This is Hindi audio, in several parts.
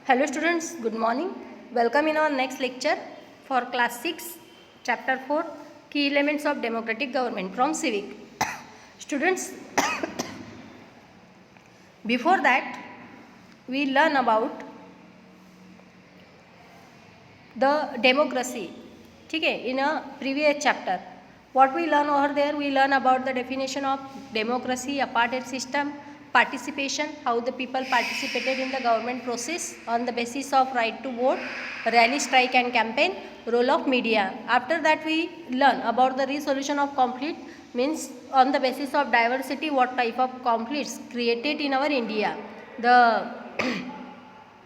Hello students, good morning. Welcome in our next lecture for class 6, chapter 4, key elements of democratic government from civic. Students, before that we learn about the democracy. ठीक है, in a previous chapter. What we learn over there, we learn about the definition of democracy, apartheid system, participation, how the people participated in the government process on the basis of right to vote, rally, strike and campaign, role of media. After that we learn about the resolution of conflict, means on the basis of diversity what type of conflicts created in our India. The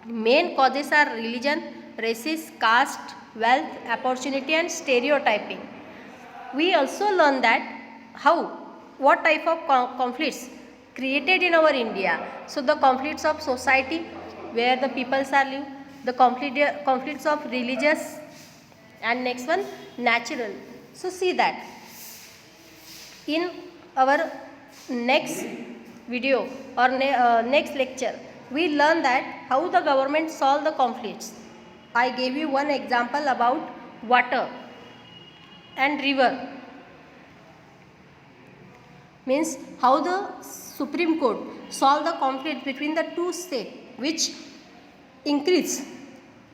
main causes are religion, races, caste, wealth, opportunity and stereotyping. We also learn that what type of conflicts created in our India. So the conflicts of society where the peoples are live, the conflicts of religious, and next one natural. So see that in our next video or next lecture we learn that how the government solve the conflicts. I gave you one example about water and river, means how the Supreme Court solve the conflict between the two states which increase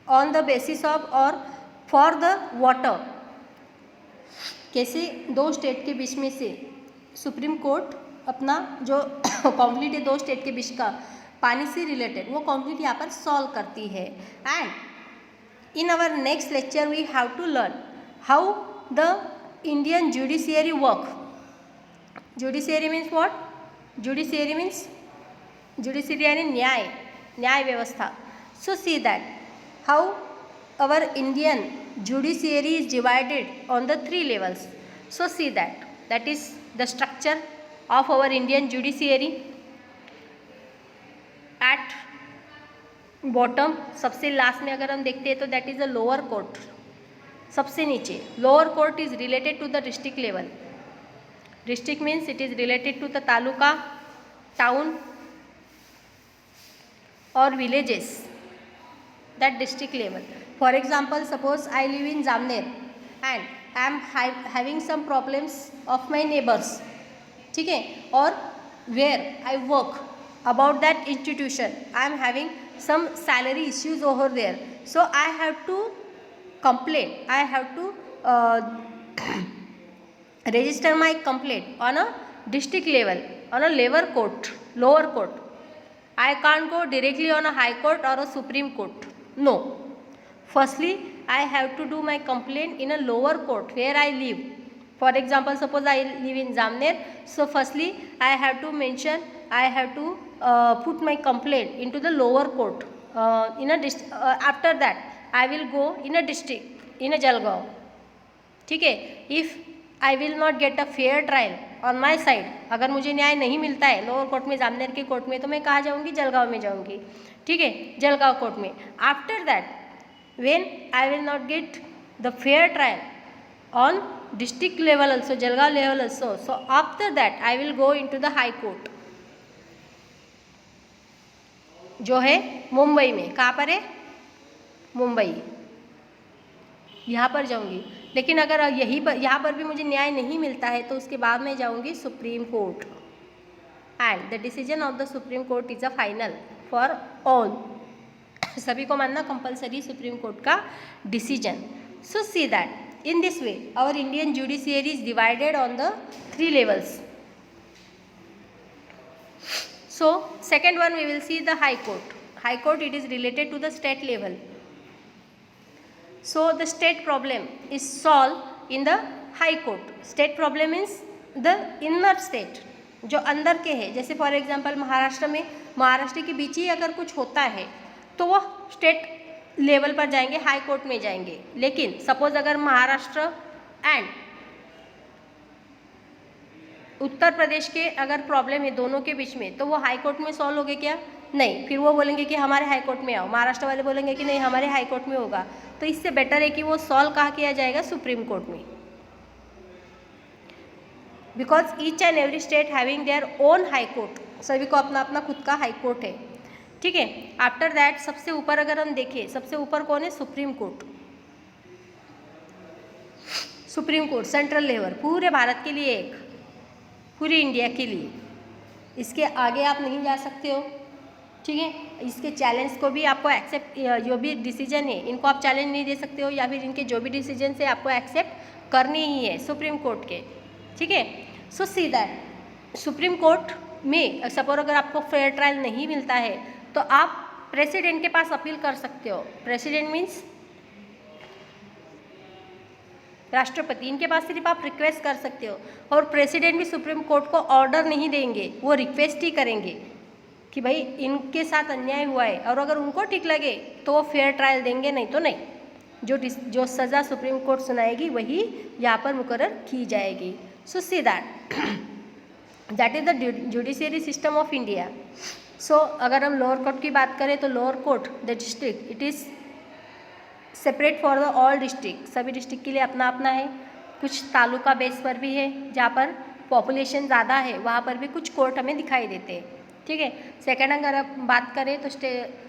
on the basis of or for the water. कैसे दो स्टेट के बीच में से सुप्रीम कोर्ट अपना जो कॉन्फ्लिक्ट है दो स्टेट के बीच का पानी से रिलेटेड वो कॉन्फ्लिक्ट यहाँ पर सॉल्व करती है. And in our next lecture we have to learn how the Indian judiciary work. Judiciary means what? Judiciary means judiciary यानी न्याय व्यवस्था. So see that how our Indian judiciary is divided on the 3 levels. So see that is the structure of our Indian judiciary. At bottom सबसे लास्ट में अगर हम देखते हैं तो that is the lower court. सबसे नीचे lower court is related to the district level. District means it is related to the taluka, town or villages, that district level. For example, suppose I live in Jamner and I am having some problems of my neighbors, ठीक है, और where I work about that institution I am having some salary issues over there, so I have to complain, I have to register my complaint on a district level, on a lower court. I can't go directly on a high court or a supreme court. No. Firstly, I have to do my complaint in a lower court where I live. For example, suppose I live in Jamner. So firstly, I have to put my complaint into the lower court. After that, I will go in a district, in a Jalgaon. ठीक है. If I will not get a fair trial on my side, अगर मुझे न्याय नहीं मिलता है लोअर कोर्ट में, जामनेर के कोर्ट में, तो मैं कहाँ जाऊँगी? जलगांव में जाऊँगी. ठीक है, जलगांव कोर्ट में. After that when I will not get the fair trial on district level also, Jalgaon level also, so after that I will go into the high court जो है मुंबई में. कहाँ पर है? मुंबई. यहाँ पर जाऊँगी. लेकिन अगर यहाँ पर भी मुझे न्याय नहीं मिलता है तो उसके बाद मैं जाऊँगी supreme court. And the decision of the supreme court is a final for all. सभी को मानना कंपलसरी सुप्रीम कोर्ट का decision. So see that in this way our Indian judiciary is divided on the 3 levels. So second one we will see the high court. High court, it is related to the state level. So the state problem is solved in the high court. State problem means the inner state, जो अंदर के है. जैसे फॉर एग्जांपल महाराष्ट्र के बीच ही अगर कुछ होता है तो वो स्टेट लेवल पर जाएंगे, हाई कोर्ट में जाएंगे. लेकिन सपोज अगर महाराष्ट्र एंड उत्तर प्रदेश के अगर प्रॉब्लम है दोनों के बीच में, तो वो हाई कोर्ट में सॉल्व होगे क्या? नहीं. फिर वो बोलेंगे कि हमारे हाई कोर्ट में आओ. महाराष्ट्र वाले बोलेंगे कि नहीं हमारे हाई कोर्ट में होगा. तो इससे बेटर है कि वो सॉल्व कहाँ किया जाएगा? सुप्रीम कोर्ट में. Because each and every state having their own high court. सभी को अपना अपना खुद का हाई कोर्ट है. ठीक है। आफ्टर दैट सबसे ऊपर अगर हम देखें, सबसे ऊपर कौन है? Supreme court. Supreme court central level, पूरे भारत के लिए एक, पूरी इंडिया के लिए। इसके आगे आप नहीं जा सकते हो, ठीक है। इसके चैलेंज को भी आपको एक्सेप्ट, जो भी डिसीजन है इनको आप चैलेंज नहीं दे सकते हो, या फिर इनके जो भी डिसीजन है आपको एक्सेप्ट करने ही है सुप्रीम कोर्ट के, ठीक है। सो सी दैट सुप्रीम कोर्ट में सपोज अगर आपको फेयर ट्रायल नहीं मिलता है तो आप प्रेसिडेंट के पास अपील कर सकते हो। प्रेसिडेंट मीन्स राष्ट्रपति, इनके पास सिर्फ आप रिक्वेस्ट कर सकते हो। और प्रेसिडेंट भी सुप्रीम कोर्ट को ऑर्डर नहीं देंगे, वो रिक्वेस्ट ही करेंगे कि भाई इनके साथ अन्याय हुआ है, और अगर उनको ठीक लगे तो वो फेयर ट्रायल देंगे, नहीं तो नहीं। जो सज़ा सुप्रीम कोर्ट सुनाएगी वही यहाँ पर मुकर्रर की जाएगी। So see that is the judiciary system of India. So अगर हम लोअर कोर्ट की बात करें तो lower court the district, it is separate for the all district, सभी डिस्ट्रिक्ट के लिए अपना अपना है। कुछ तालुका बेस पर भी है, जहाँ पर पॉपुलेशन ज़्यादा है वहाँ पर भी कुछ कोर्ट हमें दिखाई देते हैं, ठीक है। सेकंड अगर हम बात करें तो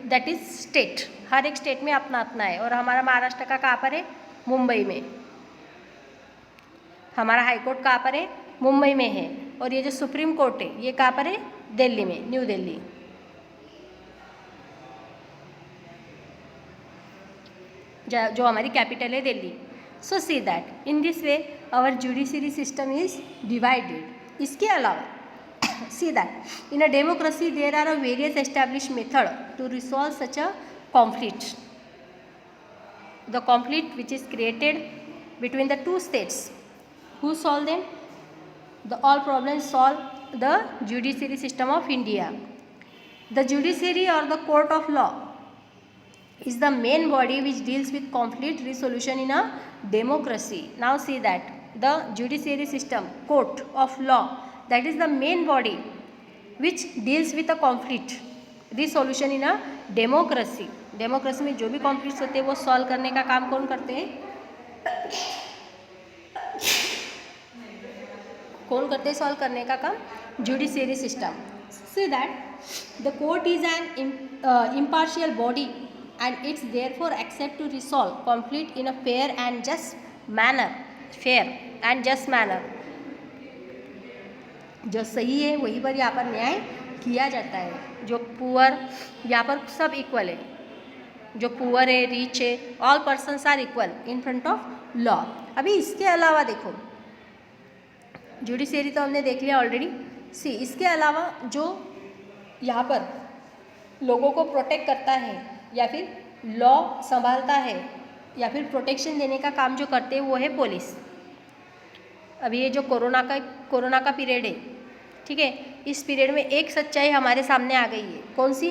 दैट इज़ स्टेट, हर एक स्टेट में अपना अपना है। और हमारा महाराष्ट्र का कहाँ पर है? मुंबई में। हमारा हाई कोर्ट कहाँ पर है? मुंबई में है। और ये जो सुप्रीम कोर्ट है ये कहाँ पर है? दिल्ली में, न्यू दिल्ली। जो हमारी कैपिटल है Delhi. So see that in this way our judiciary system is divided. इसके अलावा see that in a democracy there are a various establish method to resolve such a conflict. The conflict which is created between the two states, who solve them? The all problems solve the judiciary system of India. The judiciary or the court of law is the main body which deals with conflict resolution in a democracy. Now see that the judiciary system, court of law, that is the main body which deals with a conflict resolution in a democracy. Democracy में जो भी कॉन्फ्लिक्ट्स होते हैं वो सॉल्व करने का काम कौन करते हैं? कौन करते हैं सॉल्व करने का काम? Judiciary system. See that the court is an impartial body and it's therefore except to resolve conflict in a fair and just manner. Fair and just manner, जो सही है वहीं पर यहाँ पर न्याय किया जाता है। जो पुअर, यहाँ पर सब इक्वल है, जो पुअर है, रिच है, all persons are equal in front of law. अभी इसके अलावा देखो, जुडिशियरी तो हमने देख लिया ऑलरेडी। सी इसके अलावा जो यहाँ पर लोगों को प्रोटेक्ट करता है या फिर लॉ संभालता है या फिर प्रोटेक्शन देने का काम जो करते हैं वो है पुलिस। अभी ये जो कोरोना का पीरियड है, ठीक है, इस पीरियड में एक सच्चाई हमारे सामने आ गई है। कौन सी?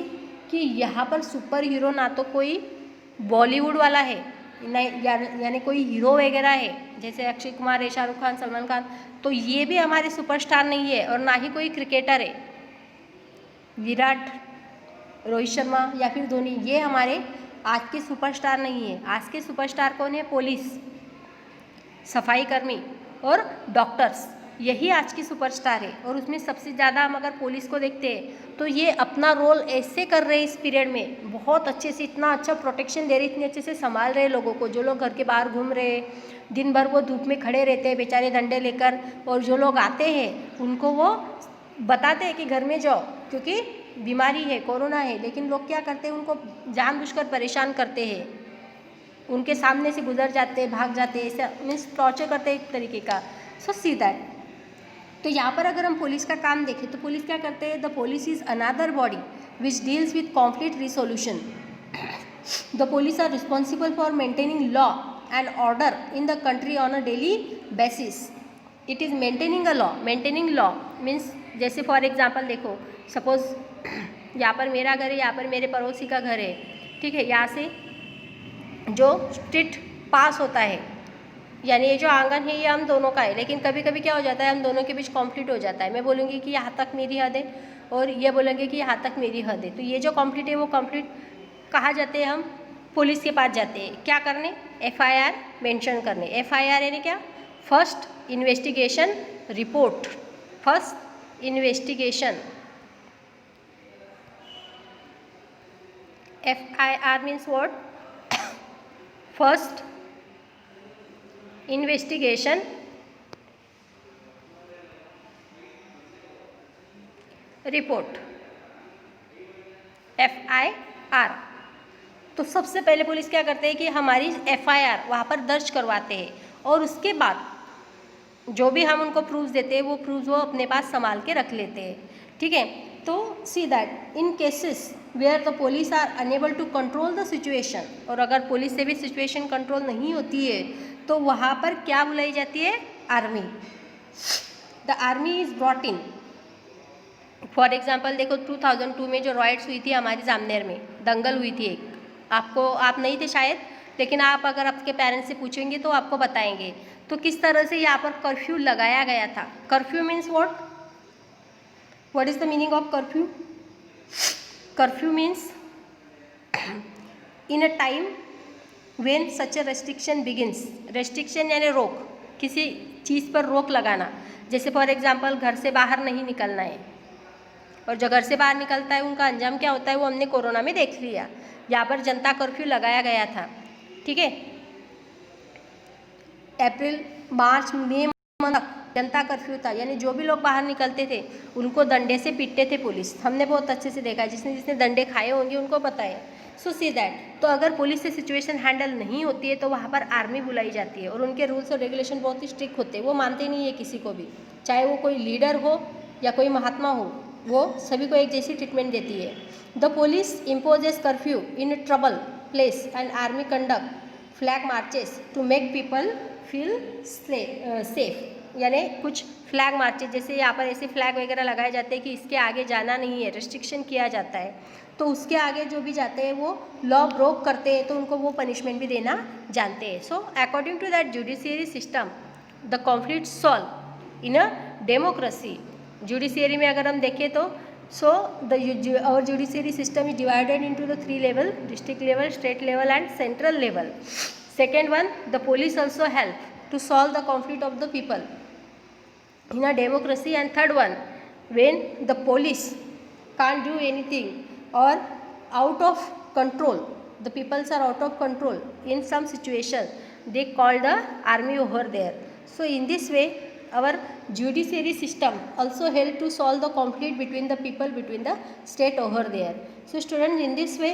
कि यहाँ पर सुपर हीरो ना तो कोई बॉलीवुड वाला है, यानी कोई हीरो वगैरह है जैसे अक्षय कुमार है, शाहरुख खान, सलमान खान, तो ये भी हमारे सुपरस्टार नहीं है। और ना ही कोई क्रिकेटर है, विराट, रोहित शर्मा या फिर धोनी, ये हमारे आज के सुपरस्टार नहीं है। आज के सुपरस्टार कौन है? पुलिस, सफाई कर्मी और डॉक्टर्स, यही आज की सुपरस्टार है। और उसमें सबसे ज़्यादा हम अगर पुलिस को देखते हैं तो ये अपना रोल ऐसे कर रहे हैं इस पीरियड में, बहुत अच्छे से, इतना अच्छा प्रोटेक्शन दे रहे, इतने अच्छे से संभाल रहे हैं लोगों को। जो लोग घर के बाहर घूम रहे हैं, दिन भर वो धूप में खड़े रहते हैं बेचारे डंडे लेकर, और जो लोग आते हैं उनको वो बताते हैं कि घर में जाओ क्योंकि बीमारी है, कोरोना है। लेकिन लोग क्या करते हैं? उनको जानबूझकर परेशान करते हैं, उनके सामने से गुजर जाते हैं, भाग जाते हैं, ऐसा मीन्स टॉर्चर करते हैं एक तरीके का। सो सी दैट, तो यहाँ पर अगर हम पुलिस का काम देखें तो पुलिस क्या करते हैं? The police is another body which deals with conflict resolution. The police are responsible for maintaining law and order in the country on a daily basis. It is maintaining a law. Maintaining law means जैसे फॉर एग्जाम्पल देखो, सपोज यहाँ पर मेरा घर है, यहाँ पर मेरे पड़ोसी का घर है, ठीक है, यहाँ से जो स्ट्रीट पास होता है, यानी ये जो आंगन है ये हम दोनों का है, लेकिन कभी कभी क्या हो जाता है? हम दोनों के बीच कॉन्फ्लिक्ट हो जाता है। मैं बोलूँगी कि यहाँ तक मेरी हद है और ये बोलेंगे कि यहाँ तक मेरी हद है। तो ये जो कॉन्फ्लिक्ट है वो कॉन्फ्लिक्ट कहाँ जाते हैं? हम पुलिस के पास जाते हैं। क्या करने? FIR मेंशन करने। FIR यानी क्या? First investigation report. First investigation FIR means what? First investigation report, FIR। तो सबसे पहले पुलिस क्या करते हैं कि हमारी FIR वहाँ पर दर्ज करवाते हैं और उसके बाद जो भी हम उनको प्रूफ्स देते हैं वो प्रूफ्स वो अपने पास संभाल के रख लेते हैं, ठीक है। तो see that in cases where the police are unable to control the situation, और अगर पुलिस से भी सिचुएशन कंट्रोल नहीं होती है तो वहाँ पर क्या बुलाई जाती है? Army. The army is brought in. For example देखो 2002 में जो रॉयट्स हुई थी हमारी जामनेर में, दंगल हुई थी एक, आप नहीं थे शायद, लेकिन आप अगर आपके पेरेंट्स से पूछेंगे तो आपको बताएंगे। तो किस तरह से यहाँ पर कर्फ्यू लगाया गया था? Curfew means what is the meaning of curfew? Curfew means in a time when such a restriction begins. Restriction यानी रोक, किसी चीज़ पर रोक लगाना। जैसे फॉर एग्जाम्पल घर से बाहर नहीं निकलना है, और जो घर से बाहर निकलता है उनका अंजाम क्या होता है वो हमने कोरोना में देख लिया। यहाँ पर जनता कर्फ्यू लगाया गया था, ठीक है। अप्रैल मार्च मई तक जनता कर्फ्यू था, यानी जो भी लोग बाहर निकलते थे उनको डंडे से पीटते थे पुलिस। हमने बहुत अच्छे से देखा है, जिसने जिसने डंडे खाए होंगे उनको पता है। सो सी दैट, तो अगर पुलिस से सिचुएशन हैंडल नहीं होती है तो वहाँ पर आर्मी बुलाई जाती है, और उनके रूल्स और रेगुलेशन बहुत ही स्ट्रिक्ट होते हैं। वो मानते नहीं है किसी को भी, चाहे वो कोई लीडर हो या कोई महात्मा हो, वो सभी को एक जैसी ट्रीटमेंट देती है। The police imposes curfew in trouble place and army conduct flag marches to make people feel safe. यानी कुछ फ्लैग मार्चेस, जैसे यहाँ पर ऐसे फ्लैग वगैरह लगाए जाते हैं कि इसके आगे जाना नहीं है, रेस्ट्रिक्शन किया जाता है, तो उसके आगे जो भी जाते हैं वो लॉ ब्रोक करते हैं तो उनको वो पनिशमेंट भी देना जानते हैं। So according to that judiciary system the conflict solve in a democracy. Judiciary में अगर हम देखें तो our judiciary system is divided into the 3 level: district level, state level and central level. Second one, the police also help to solve the conflict of the people in a democracy. And third one, when the police can't do anything or out of control, the peoples are out of control in some situation, they call the army over there. So in this way our judiciary system also help to solve the conflict between the people, between the state over there. So students, in this way,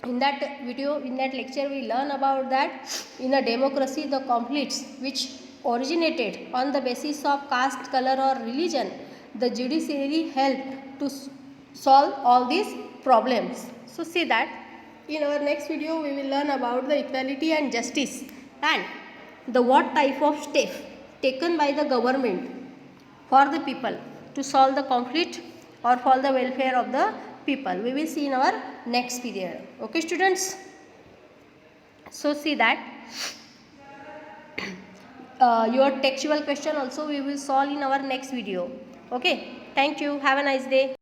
in that video, in that lecture, we learn about that in a democracy the conflicts which originated on the basis of caste, color or religion, the judiciary help to solve all these problems. So see that in our next video we will learn about the equality and justice and the what type of step taken by the government for the people to solve the conflict or for the welfare of the people. We will see in our next period. Okay students, so see that your textual question also we will solve in our next video. Okay, thank you, have a nice day.